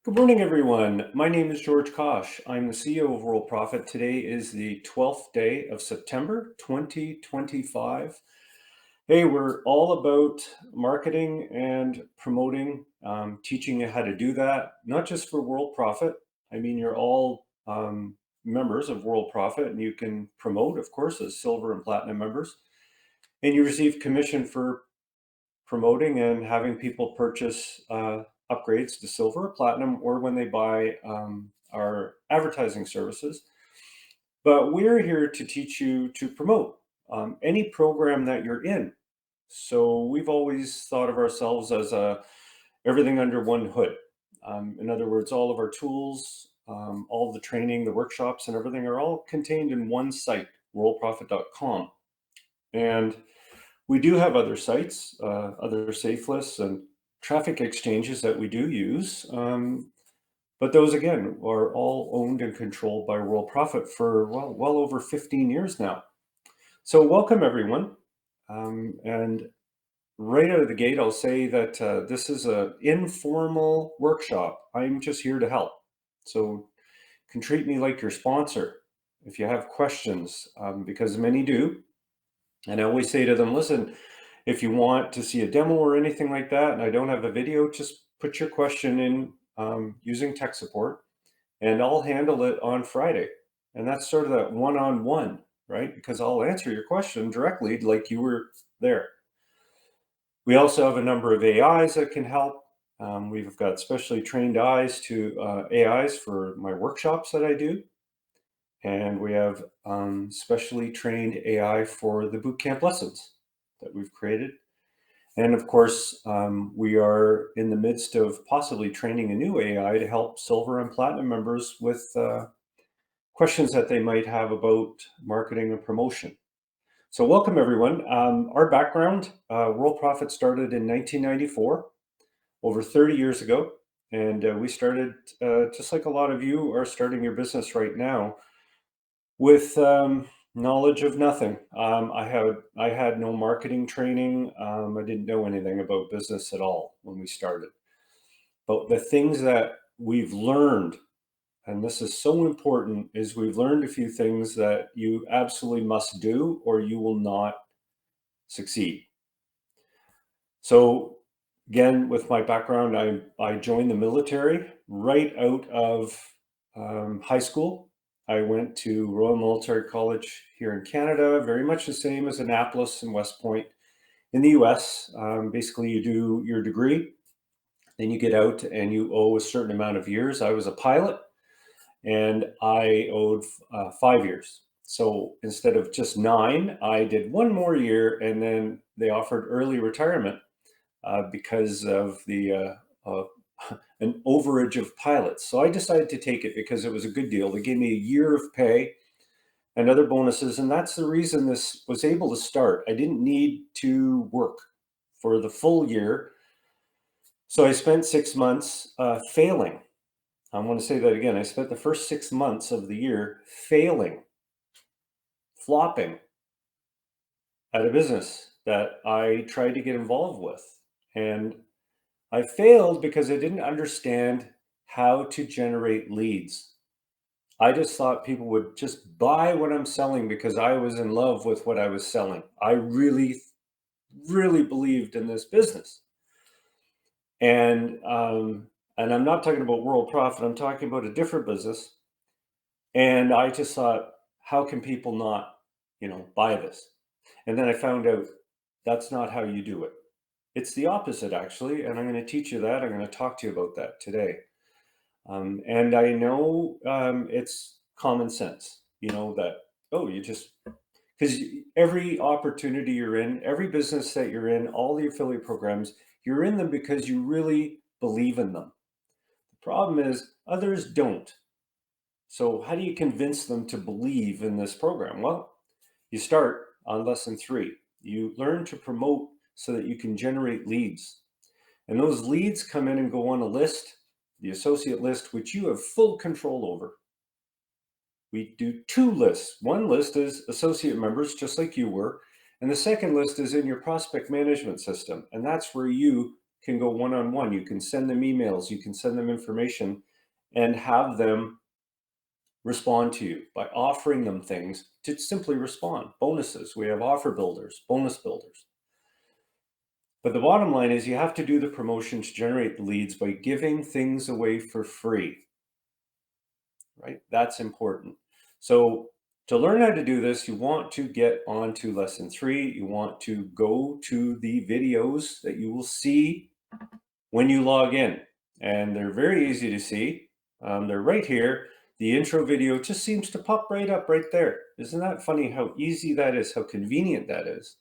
Good morning, everyone. My name is George Kosch. I'm the CEO of Worldprofit. Today is the 12th day of September 2025. Hey, we're all about marketing and promoting, teaching you how to do that, not just for Worldprofit. I mean, you're all members of Worldprofit, and you can promote, of course, as silver and platinum members. And you receive commission for promoting and having people purchase upgrades to silver or platinum, or when they buy our advertising services. But we're here to teach you to promote any program that you're in. So we've always thought of ourselves as everything under one hood. In other words, all of our tools, all the training, the workshops, and everything are all contained in one site, worldprofit.com. And we do have other sites, other safe lists and traffic exchanges that we do use. But those, again, are all owned and controlled by Worldprofit for, well over 15 years now. So welcome, everyone. And right out of the gate, I'll say that this is an informal workshop. I'm just here to help. So you can treat me like your sponsor if you have questions, because many do. And I always say to them, listen, if you want to see a demo or anything like that, and I don't have a video, just put your question in using tech support, and I'll handle it on Friday. And that's sort of that one-on-one, right? Because I'll answer your question directly like you were there. We also have a number of AIs that can help. We've got specially trained AIs for my workshops that I do. And we have specially trained AI for the bootcamp lessons that we've created. And of course, we are in the midst of possibly training a new AI to help silver and platinum members with questions that they might have about marketing and promotion. So welcome, everyone. Our background, Worldprofit started in 1994, over 30 years ago. And we started, just like a lot of you are starting your business right now, with knowledge of nothing. I had no marketing training. I didn't know anything about business at all when we started. But the things that we've learned, and this is so important, is we've learned a few things that you absolutely must do or you will not succeed. So again, with my background, I joined the military right out of high school. I went to Royal Military College here in Canada, very much the same as Annapolis and West Point in the US. Basically, you do your degree, then you get out and you owe a certain amount of years. I was a pilot and I owed 5 years. So instead of just 9, I did one more year, and then they offered early retirement because of an overage of pilots. So I decided to take it because it was a good deal. They gave me a year of pay and other bonuses, and that's the reason this was able to start. I didn't need to work for the full year. So I spent 6 months failing. I want to say that again. I spent the first 6 months of the year failing, flopping at a business that I tried to get involved with. And I failed because I didn't understand how to generate leads. I just thought people would just buy what I'm selling because I was in love with what I was selling. I really, really believed in this business. And I'm not talking about Worldprofit, I'm talking about a different business. And I just thought, how can people not, buy this? And then I found out that's not how you do it. It's the opposite, actually, and I'm going to teach you that. I'm going to talk to you about that today. And I know it's common sense, that, because every opportunity you're in, every business that you're in, all the affiliate programs, you're in them because you really believe in them. The problem is others don't. So how do you convince them to believe in this program? Well, you start on lesson 3. You learn to promote so that you can generate leads. And those leads come in and go on a list, the associate list, which you have full control over. We do 2 lists. One list is associate members, just like you were. And the second list is in your prospect management system. And that's where you can go one-on-one. You can send them emails, you can send them information, and have them respond to you by offering them things to simply respond. Bonuses. We have offer builders, bonus builders. But the bottom line is you have to do the promotion to generate the leads by giving things away for free, right? That's important. So to learn how to do this, you want to get onto lesson 3. You want to go to the videos that you will see when you log in. And they're very easy to see. They're right here. The intro video just seems to pop right up right there. Isn't that funny how easy that is, how convenient that is?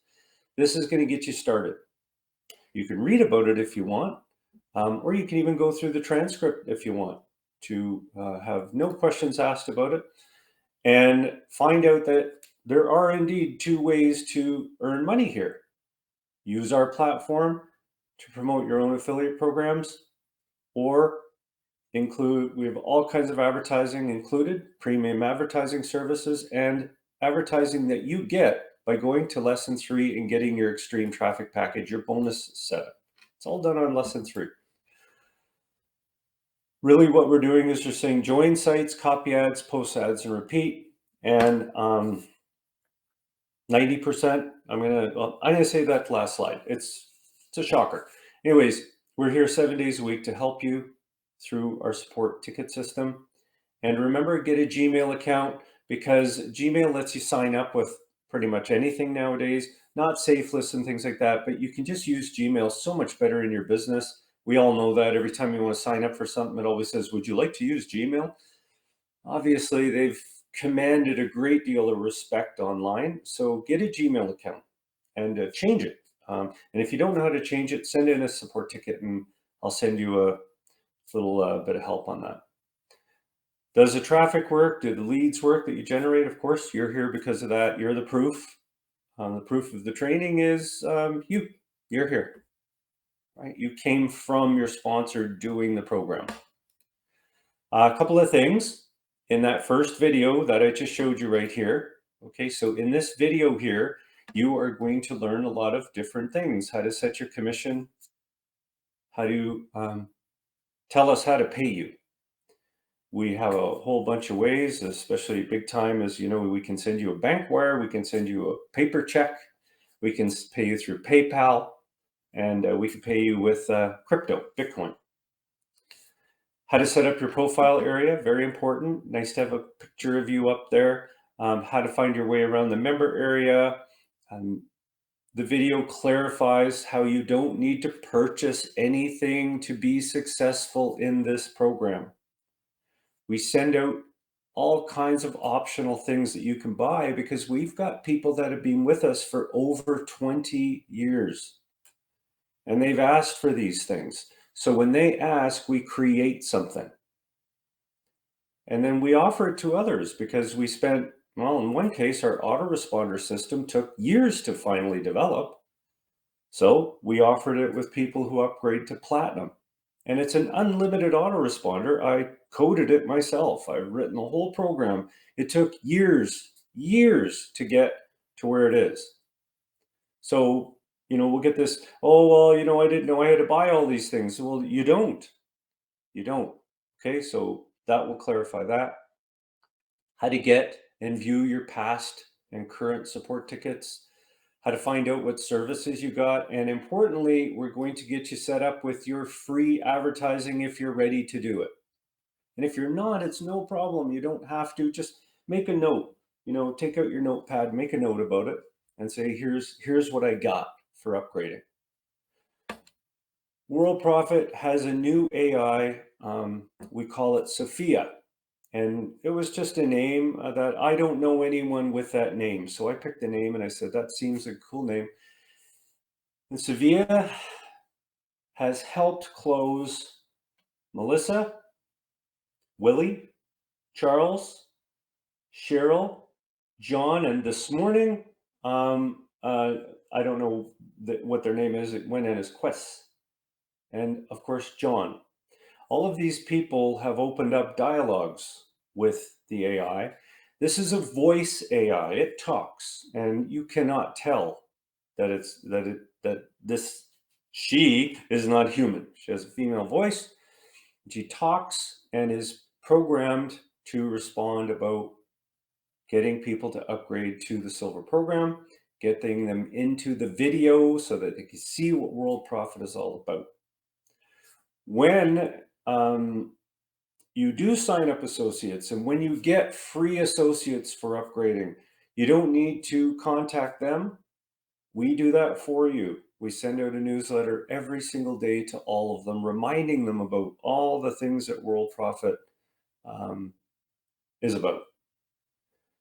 This is going to get you started. You can read about it if you want, or you can even go through the transcript if you want to have no questions asked about it and find out that there are indeed 2 ways to earn money here. Use our platform to promote your own affiliate programs, or we have all kinds of advertising included, premium advertising services, and advertising that you get by going to lesson 3 and getting your extreme traffic package, your bonus setup. It's all done on lesson 3. Really what we're doing is just saying join sites, copy ads, post ads, and repeat. And 90%, I'm gonna say that last slide. It's a shocker. Anyways, we're here 7 days a week to help you through our support ticket system. And remember, get a Gmail account, because Gmail lets you sign up with pretty much anything nowadays, not safeless and things like that, but you can just use Gmail so much better in your business. We all know that every time you want to sign up for something, it always says, would you like to use Gmail? Obviously, they've commanded a great deal of respect online. So get a Gmail account and change it. And if you don't know how to change it, send in a support ticket and I'll send you a little bit of help on that. Does the traffic work? Do the leads work that you generate? Of course, you're here because of that. You're the proof. The proof of the training is you're here, right? You came from your sponsor doing the program. A couple of things in that first video that I just showed you right here. Okay, so in this video here, you are going to learn a lot of different things: how to set your commission, how to tell us how to pay you. We have a whole bunch of ways, especially big time, as you know, we can send you a bank wire, we can send you a paper check, we can pay you through PayPal, and we can pay you with crypto, Bitcoin. How to set up your profile area, very important. Nice to have a picture of you up there. How to find your way around the member area. The video clarifies how you don't need to purchase anything to be successful in this program. We send out all kinds of optional things that you can buy because we've got people that have been with us for over 20 years and they've asked for these things. So when they ask, we create something. And then we offer it to others because we spent, well, in one case, our autoresponder system took years to finally develop. So we offered it with people who upgrade to Platinum. And it's an unlimited autoresponder. I coded it myself. I've written the whole program. It took years to get to where it is. So, we'll get this, oh, well, I didn't know I had to buy all these things. Well, you don't. Okay, so that will clarify that. How to get and view your past and current support tickets, how to find out what services you got, and importantly, we're going to get you set up with your free advertising if you're ready to do it. And if you're not, it's no problem. You don't have to. Just make a note. Take out your notepad, make a note about it, and say, here's what I got for upgrading. Worldprofit has a new AI. We call it Sophia. And it was just a name that I don't know anyone with that name. So I picked the name and I said, that seems a cool name. And Sophia has helped close Melissa, Willie, Charles, Cheryl, John, and this morning, I don't know what their name is. It went in as Quest. And of course, John. All of these people have opened up dialogues with the AI. This is a voice AI. It talks, and you cannot tell that this She is not human. She has a female voice. She talks and is programmed to respond about getting people to upgrade to the silver program, getting them into the video so that they can see what World Profit is all about. When you do sign up associates, and when you get free associates for upgrading, you don't need to contact them. We do that for you. We send out a newsletter every single day to all of them, reminding them about all the things that World Profit is about.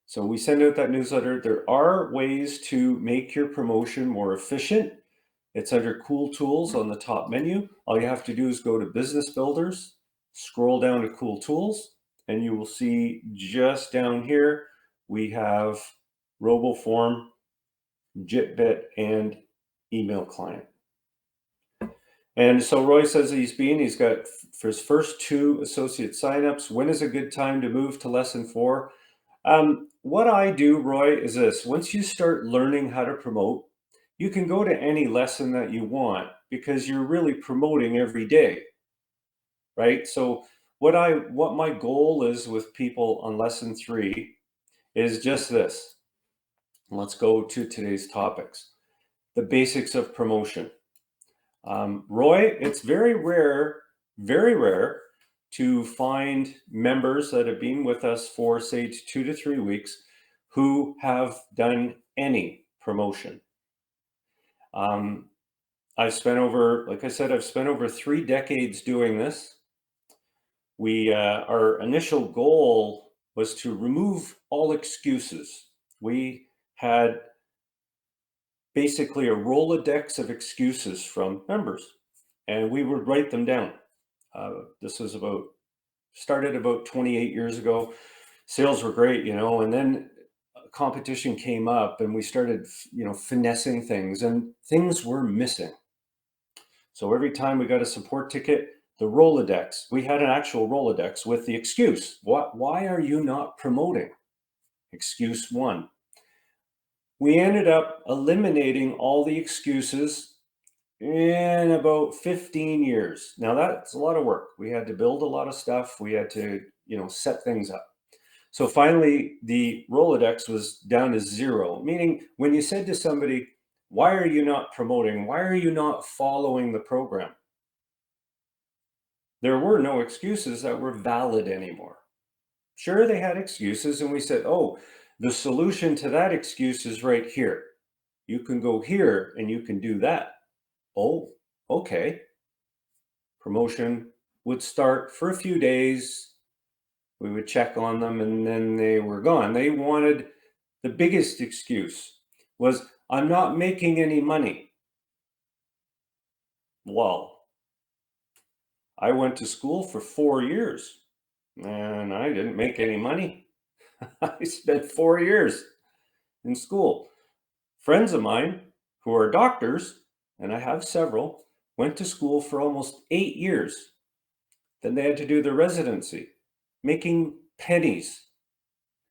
So we send out that newsletter. There are ways to make your promotion more efficient. It's under Cool Tools on the top menu. All you have to do is go to Business Builders, scroll down to Cool Tools, and you will see just down here, we have RoboForm, JitBit, and email client. And so Roy says he's got for his first 2 associate signups. When is a good time to move to lesson 4? What I do, Roy, is this. Once you start learning how to promote, you can go to any lesson that you want because you're really promoting every day, right? So what my goal is with people on lesson 3 is just this. Let's go to today's topics. The basics of promotion. Roy, it's very rare to find members that have been with us for, say, 2 to 3 weeks who have done any promotion. I've spent over, like I said, I've spent over 3 decades doing this. Our initial goal was to remove all excuses. We had basically a Rolodex of excuses from members, and we would write them down. This was started about 28 years ago. Sales were great, and then competition came up and we started, finessing things, and things were missing. So every time we got a support ticket, the Rolodex, we had an actual Rolodex with the excuse. Why are you not promoting? Excuse 1. We ended up eliminating all the excuses in about 15 years. Now that's a lot of work. We had to build a lot of stuff. We had to, set things up. So finally, the Rolodex was down to 0, meaning when you said to somebody, why are you not promoting? Why are you not following the program? There were no excuses that were valid anymore. Sure, they had excuses, and we said, oh, the solution to that excuse is right here. You can go here and you can do that. Oh, okay. Promotion would start for a few days. We would check on them and then they were gone. They wanted, the biggest excuse was, I'm not making any money. Well, I went to school for 4 years and I didn't make any money. I spent 4 years in school. Friends of mine who are doctors, and I have several, went to school for almost 8 years. Then they had to do their residency, making pennies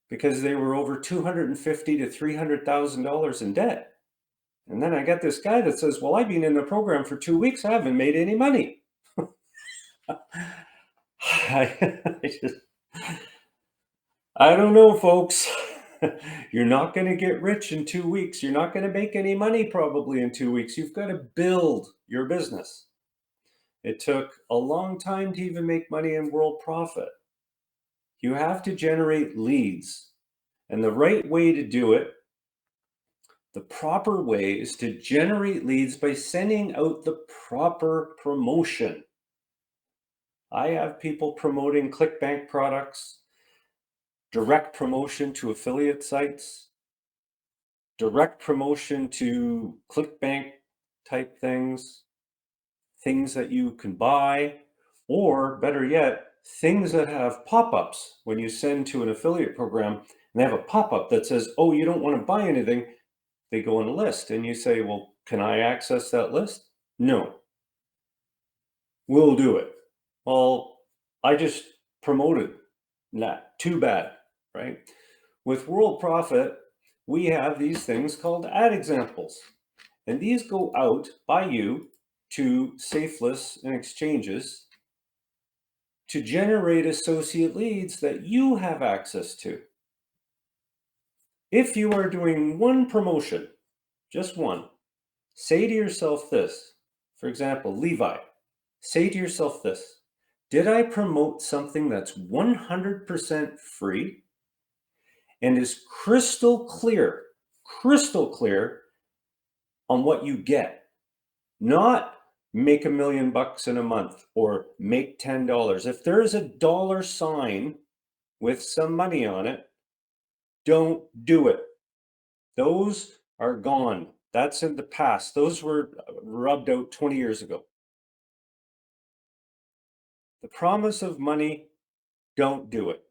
because they were over $250,000 to $300,000 in debt. And then I got this guy that says, well, I've been in the program for 2 weeks. I haven't made any money. I don't know, folks. You're not going to get rich in 2 weeks. You're not going to make any money probably in 2 weeks. You've got to build your business. It took a long time to even make money in Worldprofit. You have to generate leads. And the right way to do it, the proper way, is to generate leads by sending out the proper promotion. I have people promoting ClickBank products, direct promotion to affiliate sites, direct promotion to ClickBank type things that you can buy, or better yet, things that have pop-ups. When you send to an affiliate program and they have a pop-up that says, oh, you don't want to buy anything, they go on a list and you say, well, can I access that list? No. We'll do it. Well, I just promoted. Not too bad, right? With Worldprofit, we have these things called ad examples. And these go out by you to safe lists and exchanges to generate associate leads that you have access to. If you are doing one promotion, just one, say to yourself this. For example, Levi, say to yourself this: did I promote something that's 100% free and is crystal clear on what you get? Not make $1 million in a month or make $10. If there is a dollar sign with some money on it, don't do it. Those are gone. That's in the past. Those were rubbed out 20 years ago. The promise of money, don't do it.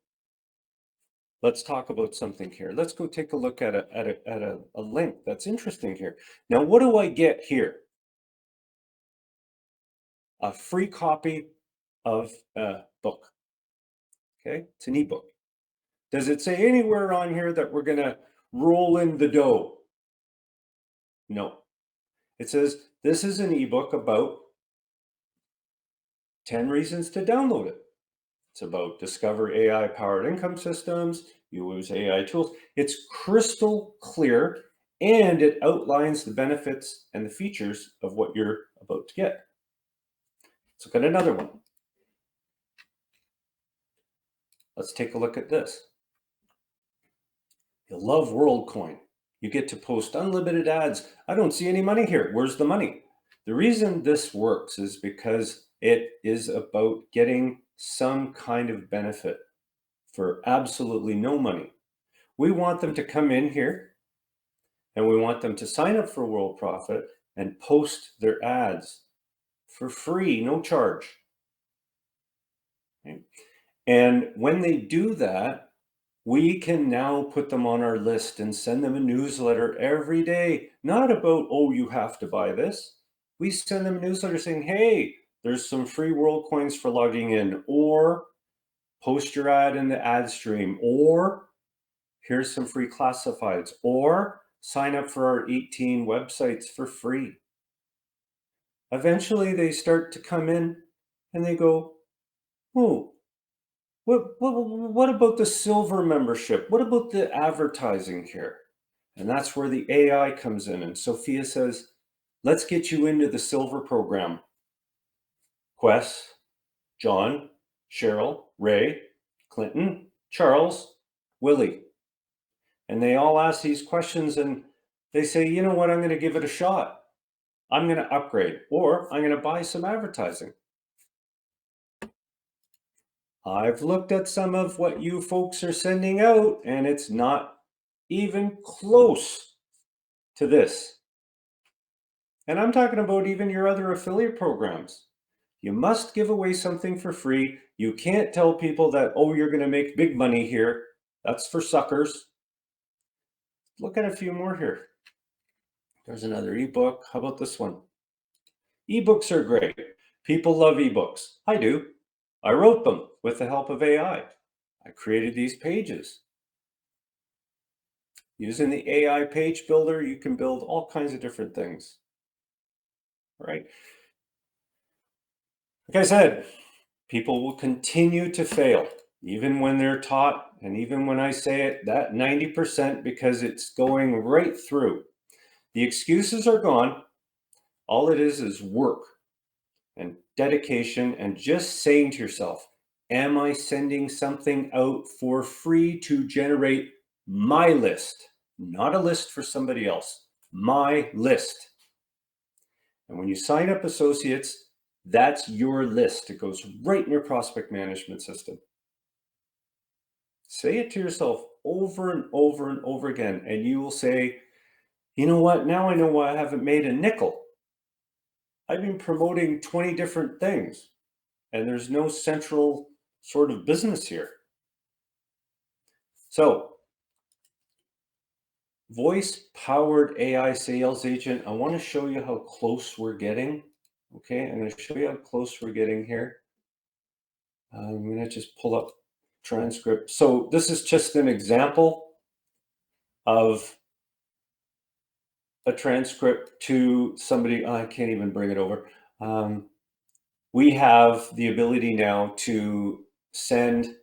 Let's talk about something here. Let's go take a look at a link that's interesting here. Now, what do I get here? A free copy of a book. Okay, it's an ebook. Does it say anywhere on here that we're going to roll in the dough? No. It says this is an ebook about 10 reasons to download it. It's about discover AI powered income systems, use AI tools. It's crystal clear and it outlines the benefits and the features of what you're about to get. Let's look at another one. Let's take a look at this. You'll love WorldCoin. You get to post unlimited ads. I don't see any money here. Where's the money? The reason this works is because it is about getting some kind of benefit for absolutely no money. We want them to come in here and we want them to sign up for Worldprofit and post their ads for free, no charge. Okay? And when they do that, we can now put them on our list and send them a newsletter every day. Not about, oh, you have to buy this. We send them a newsletter saying, hey, there's some free world coins for logging in, or post your ad in the ad stream, or here's some free classifieds, or sign up for our 18 websites for free. Eventually they start to come in and they go, oh, what about the silver membership? What about the advertising here? And that's where the AI comes in. And Sophia says, let's get you into the silver program. Quest, John, Cheryl, Ray, Clinton, Charles, Willie. And they all ask these questions and they say, you know what, I'm going to give it a shot. I'm going to upgrade, or I'm going to buy some advertising. I've looked at some of what you folks are sending out, and it's not even close to this. And I'm talking about even your other affiliate programs. You must give away something for free. You can't tell people that, oh, you're going to make big money here. That's for suckers. Look at a few more here. There's another ebook. How about this one? Ebooks are great. People love ebooks. I do. I wrote them with the help of AI. I created these pages. Using the AI page builder, you can build all kinds of different things. All right. Like I said, people will continue to fail, even when they're taught, and even when I say it, that 90%, because it's going right through. The excuses are gone. All it is work and dedication and just saying to yourself, am I sending something out for free to generate my list? Not a list for somebody else, my list. And when you sign up associates, that's your list. It goes right in your prospect management system. Say it to yourself over and over and over again, and you will say, you know what? Now I know why I haven't made a nickel. I've been promoting 20 different things, and there's no central sort of business here. So, voice-powered AI sales agent, I want to show you how close we're getting. Okay, I'm going to show you how close we're getting here. I'm going to just pull up transcript. So this is just an example of a transcript to somebody. I can't even bring it over. we have the ability now to send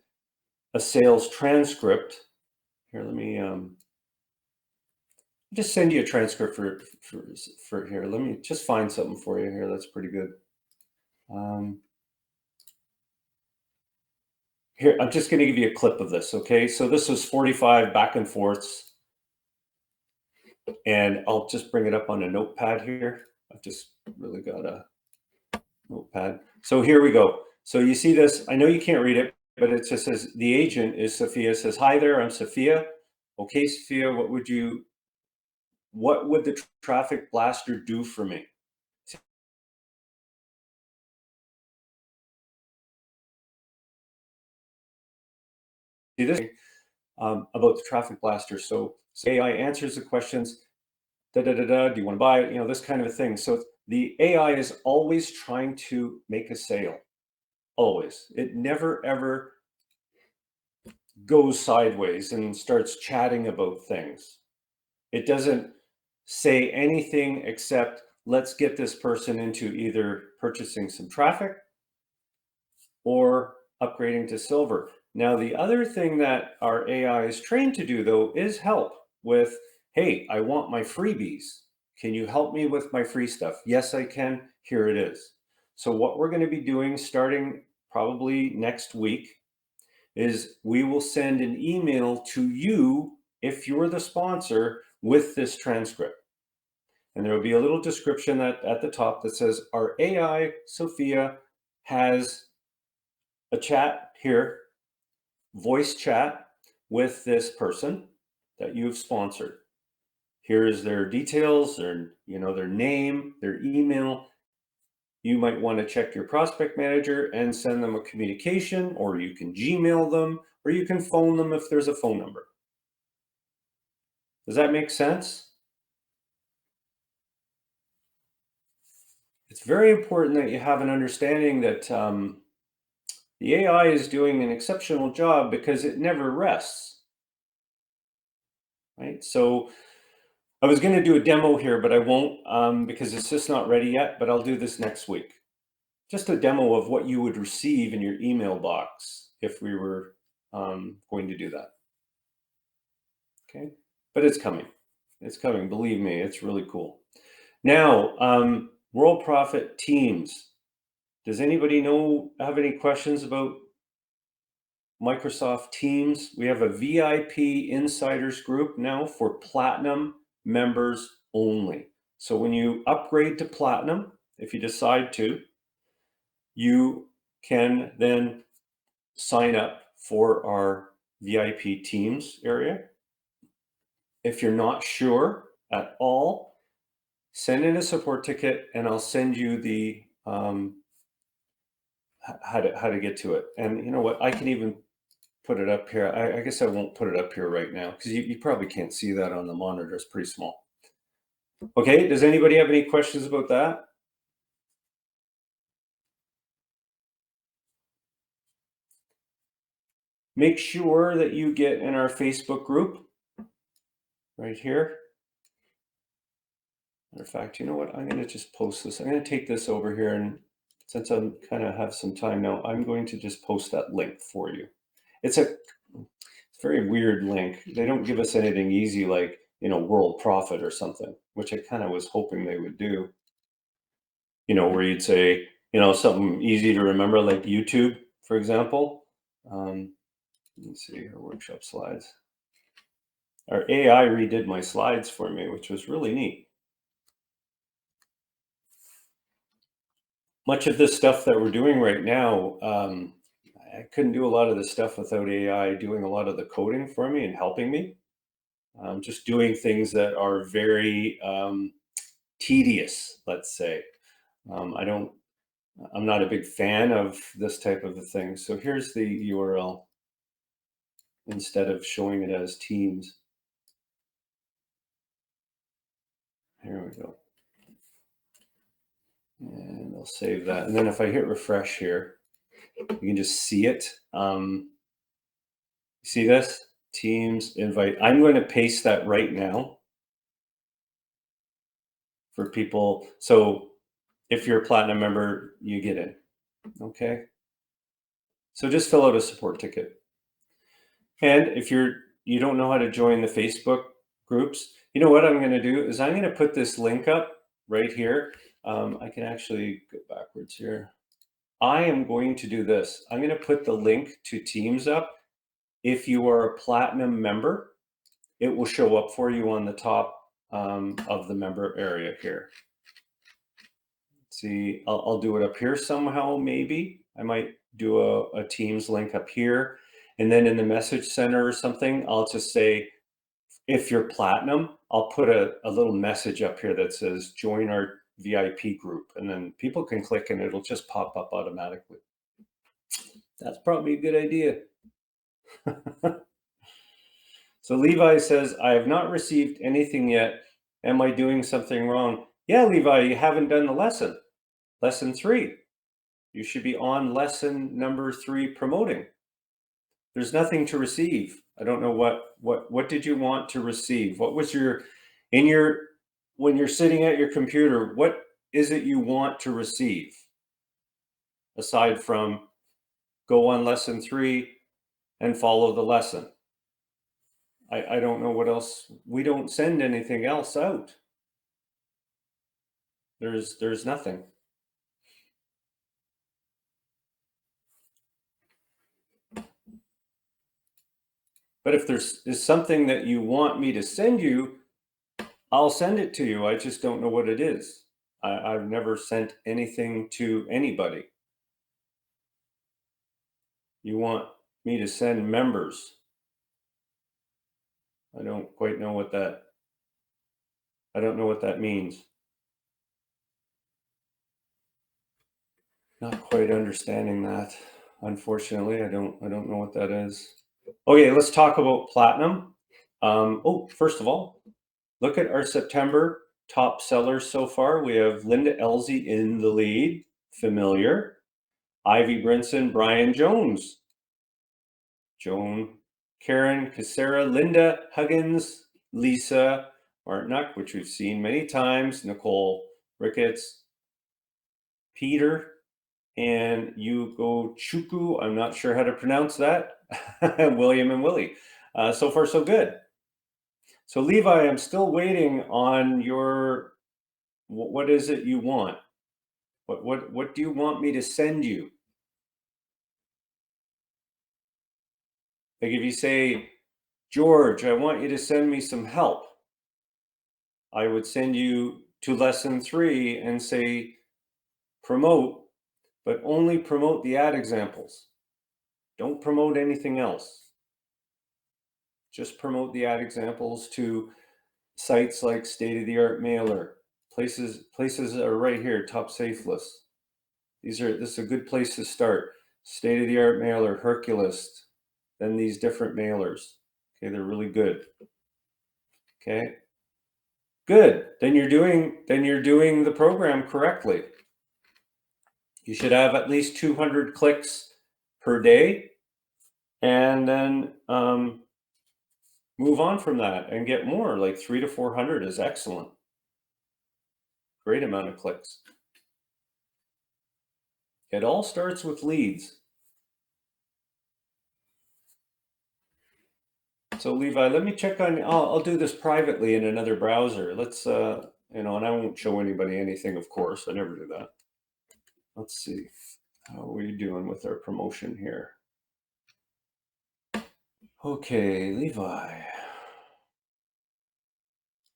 a sales transcript. Here, let me just send you a transcript for here. Let me just find something for you here. That's pretty good. Here, I'm just going to give you a clip of this. Okay, so this was 45 back and forths, and I'll just bring it up on a notepad here. I've just really got a notepad. So here we go. So you see this. I know you can't read it, but it just says the agent is Sophia. It says, "Hi there, I'm Sophia. Okay, Sophia, what would the traffic blaster do for me?" See this about the traffic blaster. So AI answers the questions. Da da da da. Do you want to buy it? You know, this kind of a thing. So the AI is always trying to make a sale. Always. It never ever goes sideways and starts chatting about things. It doesn't say anything except let's get this person into either purchasing some traffic or upgrading to silver. Now, the other thing that our AI is trained to do, though, is help with, hey, I want my freebies. Can you help me with my free stuff? Yes, I can. Here it is. So what we're going to be doing starting probably next week is we will send an email to you if you're the sponsor with this transcript. And there will be a little description at the top that says our AI Sophia has a chat here, voice chat with this person that you've sponsored. Here is their details, their name, their email. You might want to check your prospect manager and send them a communication, or you can Gmail them, or you can phone them if there's a phone number. Does that make sense? It's very important that you have an understanding that the AI is doing an exceptional job because it never rests, right? So I was going to do a demo here, but I won't because it's just not ready yet, but I'll do this next week. Just a demo of what you would receive in your email box if we were going to do that. Okay, but it's coming. It's coming. Believe me, it's really cool. Now, Worldprofit Teams. Does anybody have any questions about Microsoft Teams? We have a VIP insiders group now for platinum members only. So when you upgrade to platinum, if you decide to, you can then sign up for our VIP Teams area. If you're not sure at all, send in a support ticket and I'll send you the how to get to it. And you know what? I can even put it up here. I guess I won't put it up here right now because you probably can't see that on the monitor. It's pretty small. Okay, does anybody have any questions about that? Make sure that you get in our Facebook group right here. Matter of fact, you know what? I'm going to just post this. I'm going to take this over here, and since I'm kind of have some time now, I'm going to just post that link for you. It's a very weird link. They don't give us anything easy like, Worldprofit or something, which I kind of was hoping they would do. Where you'd say, something easy to remember like YouTube, for example. Let's see here, workshop slides. Our AI redid my slides for me, which was really neat. Much of this stuff that we're doing right now, I couldn't do a lot of this stuff without AI doing a lot of the coding for me and helping me. Just doing things that are very tedious, let's say. I'm not a big fan of this type of a thing. So here's the URL instead of showing it as Teams. Here we go. And I'll save that. And then if I hit refresh here, you can just see it. See this? Teams invite. I'm going to paste that right now for people. So If you're a platinum member, you get in. Okay. So just fill out a support ticket. And if you don't know how to join the Facebook groups, you know what I'm going to do is I'm going to put this link up right here. I can actually go backwards here. I am going to do this. I'm going to put the link to Teams up. If you are a platinum member, it will show up for you on the top of the member area here. See, I'll do it up here somehow, maybe. I might do a Teams link up here. And then in the message center or something, I'll just say, if you're platinum, I'll put a little message up here that says, join our VIP group. And then people can click and it'll just pop up automatically. That's probably a good idea. So Levi says, I have not received anything yet. Am I doing something wrong? Yeah, Levi, you haven't done the lesson. Lesson 3. You should be on lesson number 3, promoting. There's nothing to receive. I don't know what did you want to receive? What was when you're sitting at your computer, what is it you want to receive? Aside from go on lesson 3 and follow the lesson. I don't know what else. We don't send anything else out. There's nothing. But if there's something that you want me to send you, I'll send it to you. I just don't know what it is. I've never sent anything to anybody. You want me to send members. I don't quite know what that, I don't know what that means. Not quite understanding that. Unfortunately, I don't know what that is. Okay, let's talk about platinum. First of all, look at our September top sellers so far. We have Linda Elsie in the lead, familiar. Ivy Brinson, Brian Jones, Joan, Karen Casera, Linda Huggins, Lisa Martinuck, which we've seen many times, Nicole Ricketts, Peter, and Yugo Chuku. I'm not sure how to pronounce that. William and Willie. So far, so good. So Levi, I'm still waiting on your, what is it you want? What do you want me to send you? Like if you say, George, I want you to send me some help, I would send you to lesson 3 and say, promote, but only promote the ad examples. Don't promote anything else. Just promote the ad examples to sites like State of the Art Mailer. Places are right here, top safe lists. This is a good place to start. State of the Art Mailer, Herculist, then these different mailers. Okay, they're really good. Okay, good. Then you're doing the program correctly. You should have at least 200 clicks per day, and then move on from that and get more. Like 300 to 400 is excellent. Great amount of clicks. It all starts with leads. So Levi, let me check on, I'll do this privately in another browser. Let's, and I won't show anybody anything, of course. I never do that. Let's see. How are we doing with our promotion here? Okay, Levi. I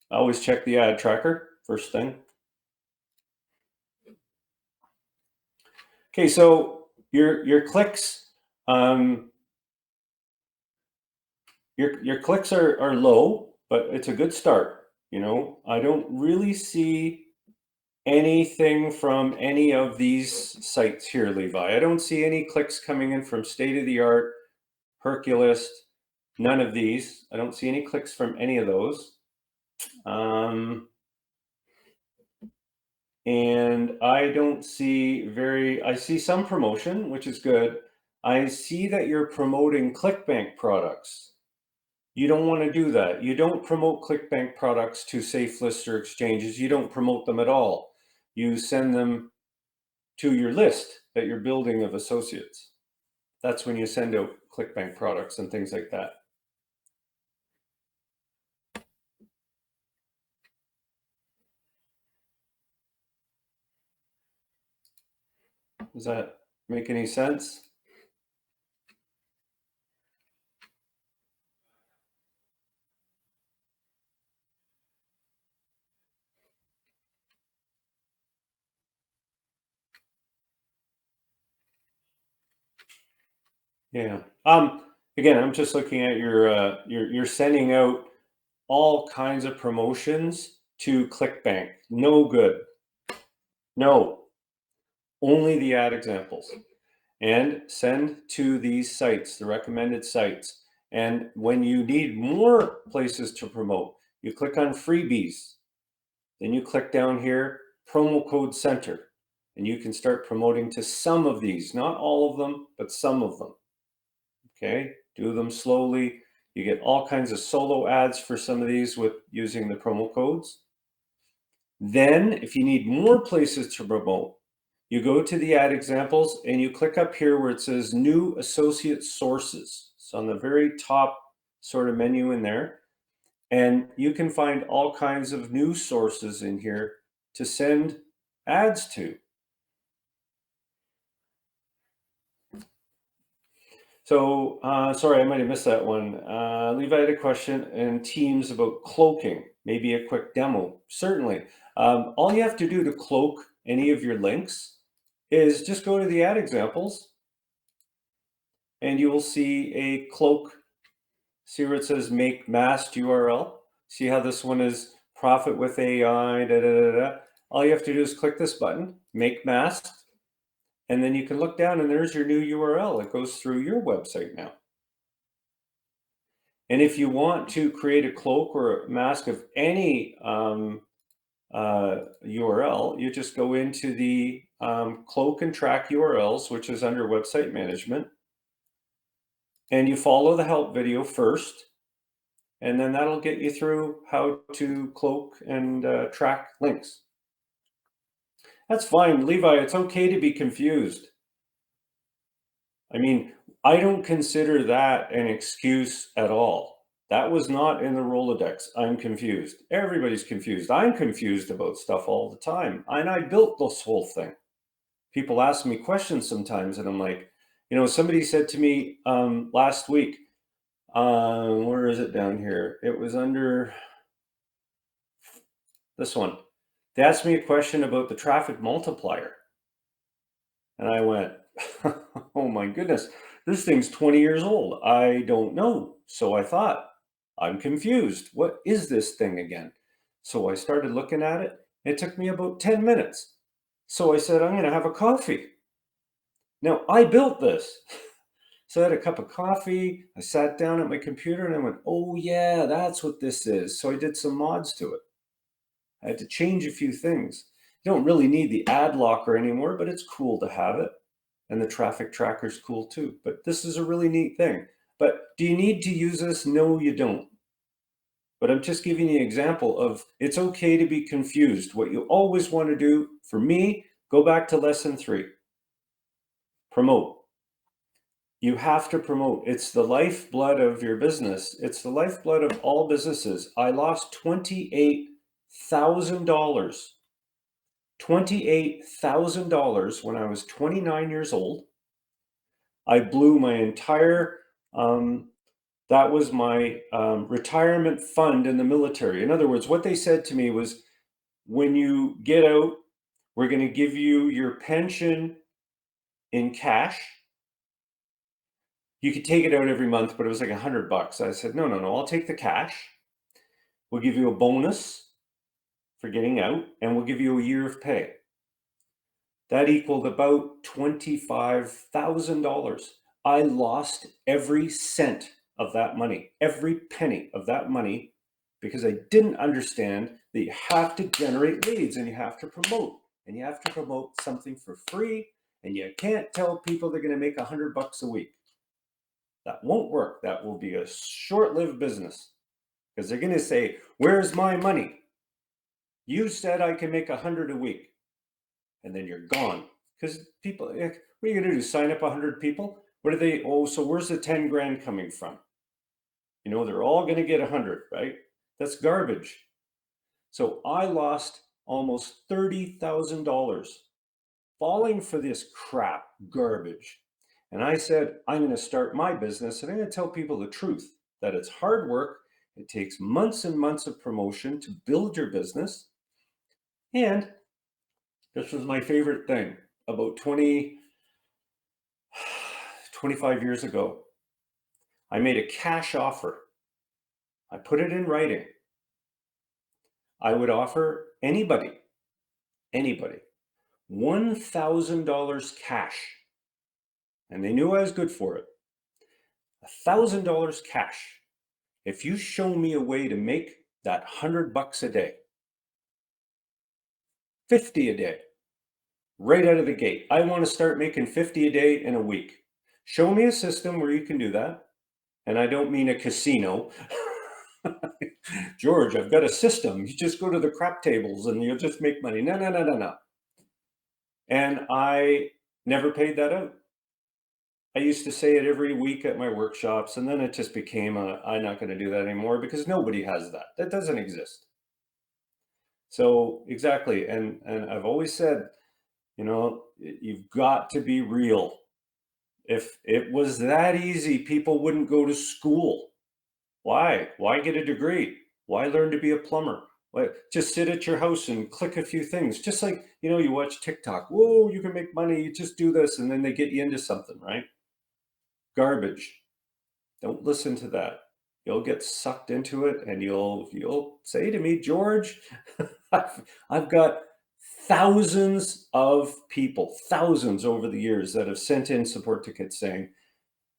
always check the ad tracker first thing. Okay, so your clicks, your clicks are low, but it's a good start. I don't really see anything from any of these sites here, Levi. I don't see any clicks coming in from State of the Art, Herculist, none of these. I don't see any clicks from any of those. And I don't see I see some promotion, which is good. I see that you're promoting ClickBank products. You don't want to do that. You don't promote ClickBank products to safe lists or exchanges. You don't promote them at all. you send them to your list that you're building of associates. That's when you send out ClickBank products and things like that. Does that make any sense? Yeah. Again, I'm just looking at you're sending out all kinds of promotions to ClickBank. No good. No. Only the ad examples. And send to these sites, the recommended sites. And when you need more places to promote, you click on freebies. Then you click down here, promo code center, and you can start promoting to some of these, not all of them, but some of them. Okay, do them slowly. You get all kinds of solo ads for some of these with using the promo codes. Then if you need more places to promote, you go to the ad examples and you click up here where it says new associate sources. So on the very top sort of menu in there, and you can find all kinds of new sources in here to send ads to. So, sorry, I might have missed that one. Levi had a question in Teams about cloaking, maybe a quick demo. Certainly. All you have to do to cloak any of your links is just go to the ad examples and you will see a cloak. See where it says make masked URL? See how this one is profit with AI, da, da, da, da. All you have to do is click this button, make masked, and then you can look down and there's your new URL. It goes through your website now. And if you want to create a cloak or a mask of any URL, you just go into the cloak and track URLs, which is under website management. And you follow the help video first, and then that'll get you through how to cloak and track links. That's fine, Levi, it's okay to be confused. I mean, I don't consider that an excuse at all. That was not in the Rolodex. I'm confused. Everybody's confused. I'm confused about stuff all the time. And I built this whole thing. People ask me questions sometimes, and I'm like, somebody said to me last week, where is it down here? It was under this one. They asked me a question about the traffic multiplier. And I went, oh my goodness, this thing's 20 years old. I don't know. So I thought, I'm confused. What is this thing again? So I started looking at it. It took me about 10 minutes. So I said, I'm going to have a coffee. Now, I built this. So I had a cup of coffee. I sat down at my computer and I went, oh, yeah, that's what this is. So I did some mods to it. I had to change a few things. You don't really need the ad blocker anymore, but it's cool to have it. And the traffic tracker's cool too. But this is a really neat thing. But do you need to use this? No, you don't. But I'm just giving you an example of it's okay to be confused. What you always want to do, for me, go back to lesson 3. Promote. You have to promote. It's the lifeblood of your business. It's the lifeblood of all businesses. I lost $28,000. $28,000 when I was 29 years old. I blew my entire, that was my retirement fund in the military. In other words, what they said to me was, when you get out, we're going to give you your pension in cash. You could take it out every month, but it was like $100. I said, no, I'll take the cash. We'll give you a bonus for getting out, and we'll give you a year of pay. That equaled about $25,000. I lost every cent of that money, every penny of that money, because I didn't understand that you have to generate leads and you have to promote, and you have to promote something for free, and you can't tell people they're going to make $100 a week. That won't work. That will be a short-lived business, because they're going to say, where's my money? You said I can make $100 a week. and then you're gone. Because people, what are you going to do? Sign up 100 people? What are they? Oh, so where's the 10 grand coming from? They're all going to get 100, right? That's garbage. So I lost almost $30,000 falling for this crap garbage. And I said, I'm going to start my business and I'm going to tell people the truth, that it's hard work. It takes months and months of promotion to build your business. And this was my favorite thing. About 25 years ago, I made a cash offer. I put it in writing. I would offer anybody, $1,000 cash. And they knew I was good for it. $1,000 cash. If you show me a way to make that $100 a day, 50 a day, right out of the gate. I want to start making 50 a day in a week. Show me a system where you can do that. And I don't mean a casino. George, I've got a system. You just go to the crap tables and you'll just make money. No. And I never paid that out. I used to say it every week at my workshops, and then it just became I'm not going to do that anymore because nobody has that. That doesn't exist. So exactly. And I've always said, you've got to be real. If it was that easy, people wouldn't go to school. Why? Why get a degree? Why learn to be a plumber? Why, just sit at your house and click a few things. Just like, you watch TikTok. Whoa, you can make money. You just do this. And then they get you into something, right? Garbage. Don't listen to that. You'll get sucked into it and you'll say to me, George, I've got thousands of people, thousands over the years that have sent in support tickets saying,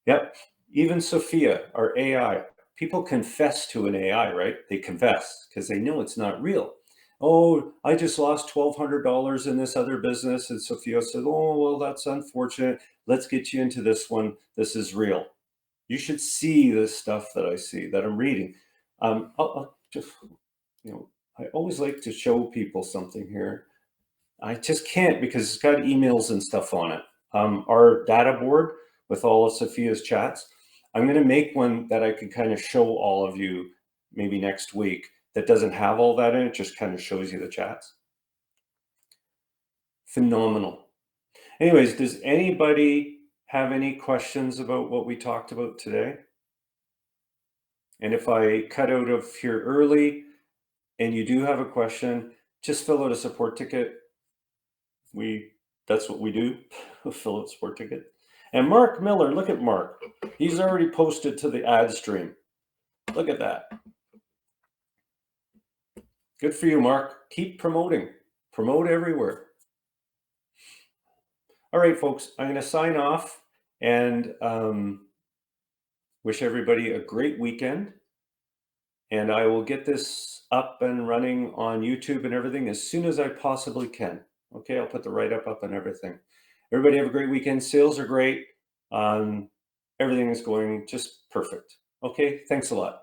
yep, even Sophia, our AI, people confess to an AI, right? They confess because they know it's not real. Oh, I just lost $1,200 in this other business. And Sophia said, oh, well, that's unfortunate. Let's get you into this one. This is real. You should see this stuff that I see, that I'm reading. I'll just, I always like to show people something here. I just can't because it's got emails and stuff on it. Our data board with all of Sophia's chats, I'm going to make one that I can kind of show all of you maybe next week that doesn't have all that in it, just kind of shows you the chats. Phenomenal. Anyways, does anybody have any questions about what we talked about today? And if I cut out of here early and you do have a question, just fill out a support ticket. That's what we do, fill out support ticket. And Mark Miller, look at Mark. He's already posted to the ad stream. Look at that. Good for you, Mark. Keep promoting. Promote everywhere. All right, folks, I'm going to sign off and wish everybody a great weekend. And I will get this up and running on YouTube and everything as soon as I possibly can. Okay, I'll put the write-up up and everything. Everybody have a great weekend. Sales are great. Everything is going just perfect. Okay, thanks a lot.